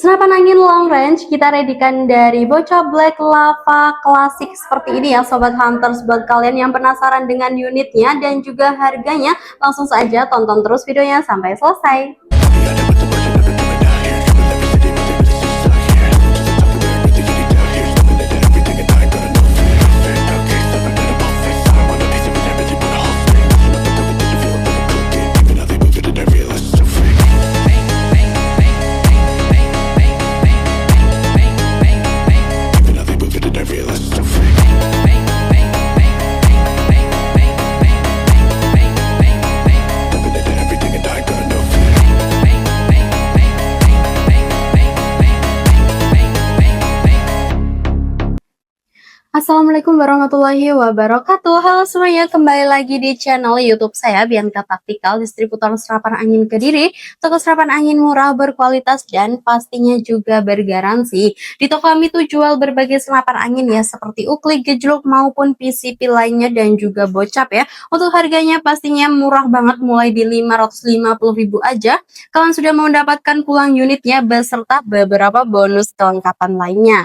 Senapan angin long range kita readykan dari Boca Black Lava klasik seperti ini ya Sobat Hunters. Buat kalian yang penasaran dengan unitnya dan juga harganya, langsung saja tonton terus videonya sampai selesai. Assalamualaikum warahmatullahi wabarakatuh. Halo semuanya, kembali lagi di channel YouTube saya Bianca Taktikal, distributor serapan angin Kediri, toko serapan angin murah, berkualitas dan pastinya juga bergaransi. Di toko kami tuh jual berbagai senapan angin ya, seperti uklik, gejluk maupun PCP lainnya dan juga bocap ya. Untuk harganya pastinya murah banget, mulai di 550.000 aja. Kalian sudah mendapatkan pulang unitnya beserta beberapa bonus kelengkapan lainnya.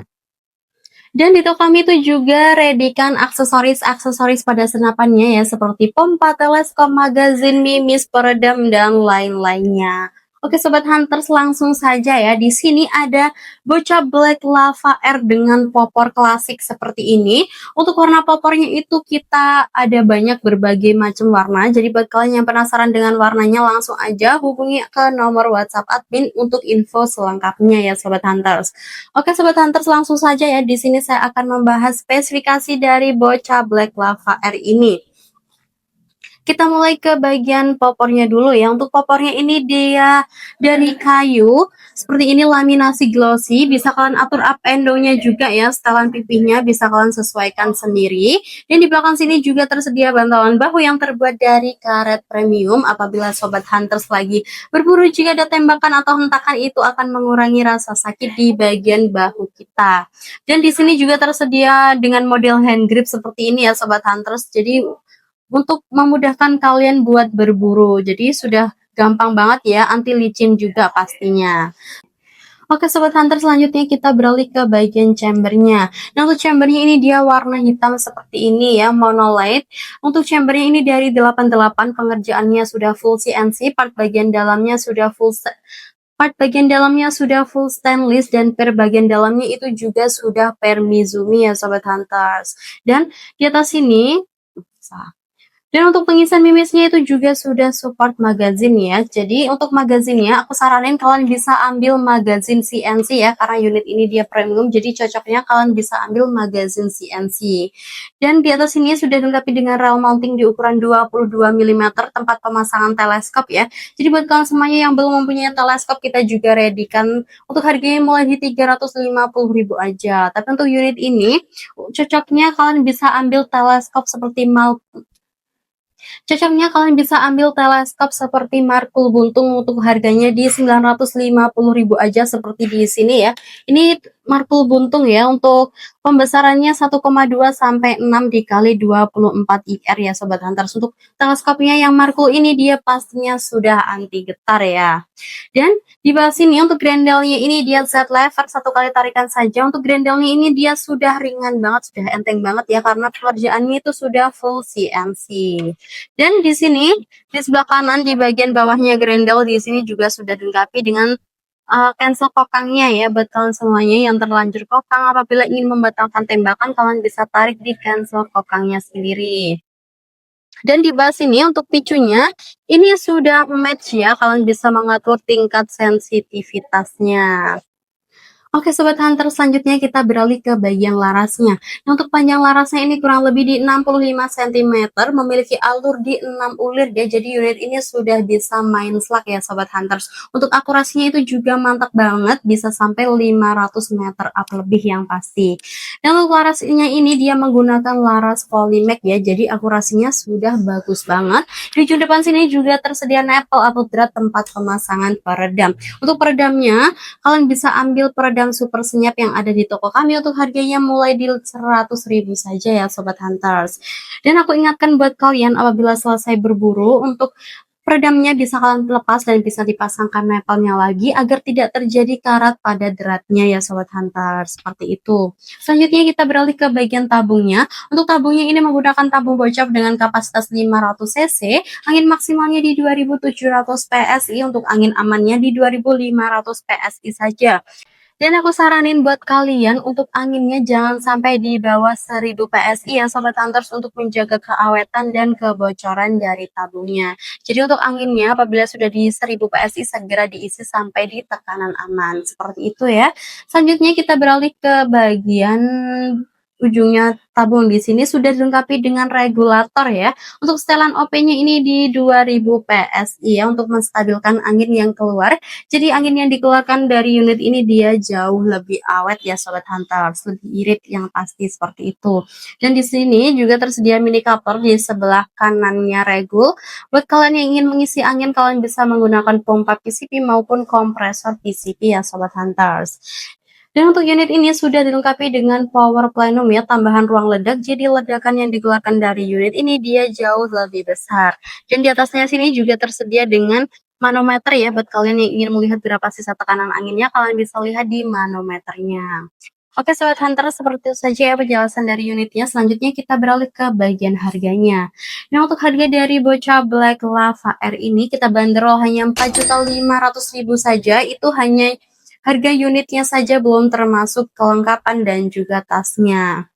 Dan di toko kami itu juga readykan aksesoris-aksesoris pada senapannya ya, seperti pompa, teleskop, magazin, mimis, peredam, dan lain-lainnya. Oke Sobat Hunters, langsung saja ya. Di sini ada Boca Black Lava R dengan popor klasik seperti ini. Untuk warna popornya itu kita ada banyak berbagai macam warna. Jadi buat kalian yang penasaran dengan warnanya, langsung aja hubungi ke nomor WhatsApp admin untuk info selengkapnya ya Sobat Hunters. Oke Sobat Hunters, langsung saja ya. Di sini saya akan membahas spesifikasi dari Boca Black Lava R ini. Kita mulai ke bagian popornya dulu ya. Untuk popornya ini dia dari kayu, seperti ini, laminasi glossy. Bisa kalian atur up and down-nya juga ya, setelan pipihnya bisa kalian sesuaikan sendiri. Dan di belakang sini juga tersedia bantalan bahu yang terbuat dari karet premium. Apabila Sobat Hunters lagi berburu, jika ada tembakan atau hentakan, itu akan mengurangi rasa sakit di bagian bahu kita. Dan di sini juga tersedia dengan model hand grip seperti ini ya Sobat Hunters. Jadi untuk memudahkan kalian buat berburu, jadi sudah gampang banget ya, anti licin juga pastinya. Oke Sobat Hunter, selanjutnya kita beralih ke bagian chambernya. Nah untuk chambernya ini dia warna hitam seperti ini ya, monolite. Untuk chambernya ini dari 88, pengerjaannya sudah full CNC, part bagian dalamnya sudah full stainless, dan per bagian dalamnya itu juga sudah per Mizumi ya Sobat Hunters. Dan di atas sini dan untuk pengisian mimisnya itu juga sudah support magazine ya. Jadi untuk magazinnya aku saranin kalian bisa ambil magazin CNC ya, karena unit ini dia premium, jadi cocoknya kalian bisa ambil magazin CNC. Dan di atas sini sudah dilengkapi dengan rail mounting di ukuran 22 mm, tempat pemasangan teleskop ya. Jadi buat kalian semuanya yang belum mempunyai teleskop, kita juga readykan untuk harganya mulai di 350.000 aja. Tapi untuk unit ini cocoknya kalian bisa ambil teleskop seperti Markul Buntung, untuk harganya di 950.000 aja seperti di sini ya. Ini Markul Buntung ya, untuk pembesarannya 1,2 sampai 6 dikali 24 IR ya Sobat Hunters. Untuk teleskopnya yang Markul ini dia pastinya sudah anti getar ya. Dan di bawah sini untuk grendelnya ini dia set lever, satu kali tarikan saja. Untuk grendelnya ini dia sudah ringan banget, sudah enteng banget ya, karena pekerjaannya itu sudah full CNC. Dan di sini di sebelah kanan di bagian bawahnya grendel, di sini juga sudah dilengkapi dengan cancel kokangnya ya. Buat kalian semuanya yang terlanjur kokang, apabila ingin membatalkan tembakan, kalian bisa tarik di cancel kokangnya sendiri. Dan di bawah sini untuk picunya ini sudah match ya, kalian bisa mengatur tingkat sensitivitasnya. Oke Sobat Hunter, selanjutnya kita beralih ke bagian larasnya. Nah, untuk panjang larasnya ini kurang lebih di 65 cm, memiliki alur di 6 ulir ya. Jadi unit ini sudah bisa main slug ya Sobat Hunters. Untuk akurasinya itu juga mantap banget, bisa sampai 500 meter up lebih yang pasti. Dan untuk larasnya ini dia menggunakan laras Polymac ya, jadi akurasinya sudah bagus banget. Di ujung depan sini juga tersedia nipple atau drat tempat pemasangan peredam. Untuk peredamnya kalian bisa ambil peredam super senyap yang ada di toko kami, untuk harganya mulai di 100.000 saja ya Sobat Hunters. Dan aku ingatkan buat kalian, apabila selesai berburu, untuk Peredamnya bisa kalian lepas dan bisa dipasangkan nepelnya lagi agar tidak terjadi karat pada dratnya ya Sobat Hunter, seperti itu. Selanjutnya kita beralih ke bagian tabungnya. Untuk tabungnya ini menggunakan tabung bocap dengan kapasitas 500 cc, angin maksimalnya di 2700 PSI, untuk angin amannya di 2500 PSI saja. Dan aku saranin buat kalian untuk anginnya jangan sampai di bawah 1000 PSI ya Sobat Hunters, untuk menjaga keawetan dan kebocoran dari tabungnya. Jadi untuk anginnya apabila sudah di 1000 PSI segera diisi sampai di tekanan aman. Seperti itu ya. Selanjutnya kita beralih ke bagian ujungnya tabung. Di sini sudah dilengkapi dengan regulator ya. Untuk setelan OP-nya ini di 2000 PSI ya, untuk menstabilkan angin yang keluar. Jadi angin yang dikeluarkan dari unit ini dia jauh lebih awet ya Sobat Hunters, lebih irit yang pasti, seperti itu. Dan di sini juga tersedia mini coupler di sebelah kanannya regul. Buat kalian yang ingin mengisi angin, kalian bisa menggunakan pompa PCP maupun kompresor PCP ya Sobat Hunters. Dan untuk unit ini sudah dilengkapi dengan power plenum ya, tambahan ruang ledak, jadi ledakan yang dikeluarkan dari unit ini dia jauh lebih besar. Dan di atasnya sini juga tersedia dengan manometer ya, buat kalian yang ingin melihat berapa sisa tekanan anginnya, kalian bisa lihat di manometernya. Oke Sobat Hunter, seperti itu saja ya penjelasan dari unitnya. Selanjutnya kita beralih ke bagian harganya. Nah, untuk harga dari Boca Black Lava R ini kita bandrol hanya 4.500.000 saja. Itu hanya harga unitnya saja, belum termasuk kelengkapan dan juga tasnya.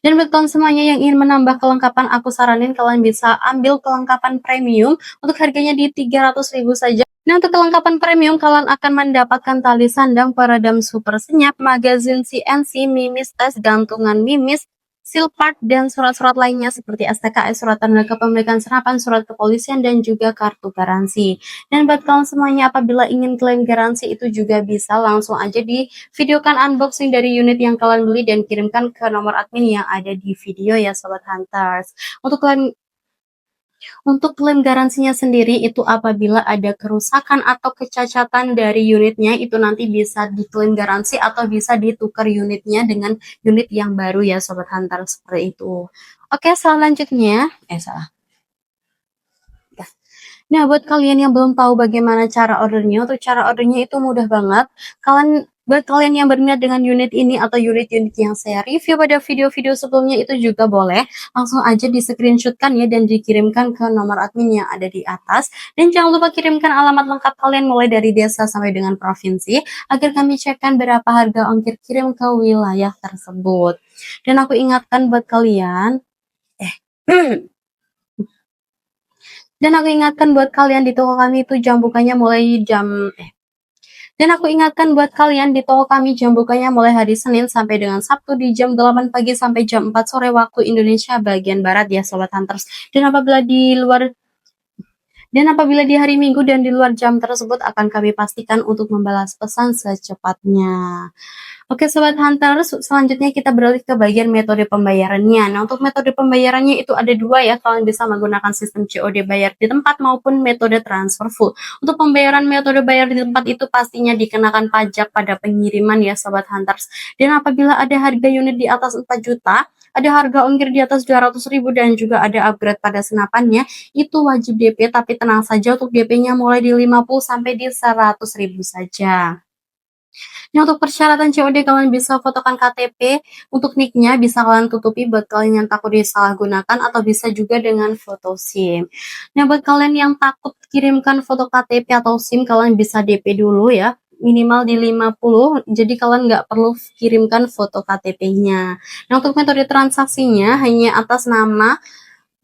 Dan buat kalian semuanya yang ingin menambah kelengkapan, aku saranin kalian bisa ambil kelengkapan premium, untuk harganya di 300.000 saja. Nah, untuk kelengkapan premium kalian akan mendapatkan tali sandang peredam super senyap, magazin CNC, mimis tes, gantungan mimis, seal part, dan surat-surat lainnya seperti STKS, surat tanda kepemilikan senapan, surat kepolisian, dan juga kartu garansi. Dan buat kalian semuanya apabila ingin klaim garansi itu juga bisa langsung aja di videokan unboxing dari unit yang kalian beli dan kirimkan ke nomor admin yang ada di video ya Sobat Hunters. Untuk klaim garansinya sendiri itu apabila ada kerusakan atau kecacatan dari unitnya, itu nanti bisa diklaim garansi atau bisa ditukar unitnya dengan unit yang baru ya Sobat Hunter, seperti itu. Oke, selanjutnya, salah. Nah, buat kalian yang belum tahu bagaimana cara ordernya, untuk cara ordernya itu mudah banget. Buat kalian yang berminat dengan unit ini atau unit-unit yang saya review pada video-video sebelumnya, itu juga boleh langsung aja di screenshotkan ya dan dikirimkan ke nomor admin yang ada di atas. Dan jangan lupa kirimkan alamat lengkap kalian mulai dari desa sampai dengan provinsi agar kami cekkan berapa harga ongkir kirim ke wilayah tersebut. Dan aku ingatkan buat kalian, Dan aku ingatkan buat kalian di toko kami itu jam bukanya mulai Dan aku ingatkan buat kalian di toko kami jam bukanya mulai hari Senin sampai dengan Sabtu di jam 8 pagi sampai jam 4 sore waktu Indonesia bagian Barat ya Sobat Hunters. Dan apabila di hari Minggu dan di luar jam tersebut akan kami pastikan untuk membalas pesan secepatnya. Oke Sobat Hunter, selanjutnya kita beralih ke bagian metode pembayarannya. Nah, untuk metode pembayarannya itu ada dua ya, kalian bisa menggunakan sistem COD bayar di tempat maupun metode transfer full. Untuk pembayaran metode bayar di tempat itu pastinya dikenakan pajak pada pengiriman ya Sobat Hunters. Dan apabila ada harga unit di atas 4 juta, ada harga ongkir di atas 200.000 dan juga ada upgrade pada senapannya, itu wajib DP, tapi tenang saja untuk DP-nya mulai di 50 sampai di 100.000 saja. Nah, untuk persyaratan COD kalian bisa fotokan KTP, untuk nicknya bisa kalian tutupi buat kalian yang takut disalahgunakan atau bisa juga dengan foto SIM. Nah, buat kalian yang takut kirimkan foto KTP atau SIM, kalian bisa DP dulu ya, minimal di 50, jadi kalian nggak perlu kirimkan foto KTP-nya. Nah, untuk metode transaksinya hanya atas nama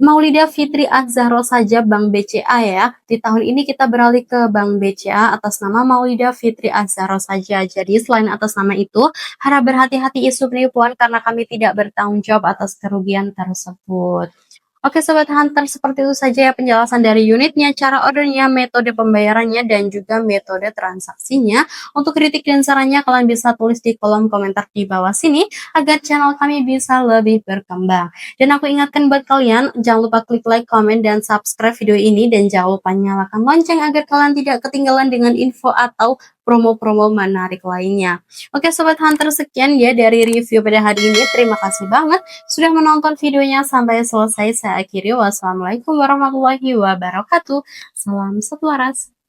Maulida Fitri Adzahro saja Bank BCA ya. Di tahun ini kita beralih ke Bank BCA atas nama Maulida Fitri Adzahro saja. Jadi selain atas nama itu, harap berhati-hati isu penipuan karena kami tidak bertanggung jawab atas kerugian tersebut. Oke Sobat Hunter, seperti itu saja ya penjelasan dari unitnya, cara ordernya, metode pembayarannya, dan juga metode transaksinya. Untuk kritik dan sarannya kalian bisa tulis di kolom komentar di bawah sini agar channel kami bisa lebih berkembang. Dan aku ingatkan buat kalian, jangan lupa klik like, komen, dan subscribe video ini, dan jangan lupa nyalakan lonceng agar kalian tidak ketinggalan dengan info atau promo-promo menarik lainnya. Oke Sobat Hunter, sekian ya dari review pada hari ini. Terima kasih banget sudah menonton videonya sampai selesai. Saya akhiri. Wassalamualaikum warahmatullahi wabarakatuh. Salam satu waras.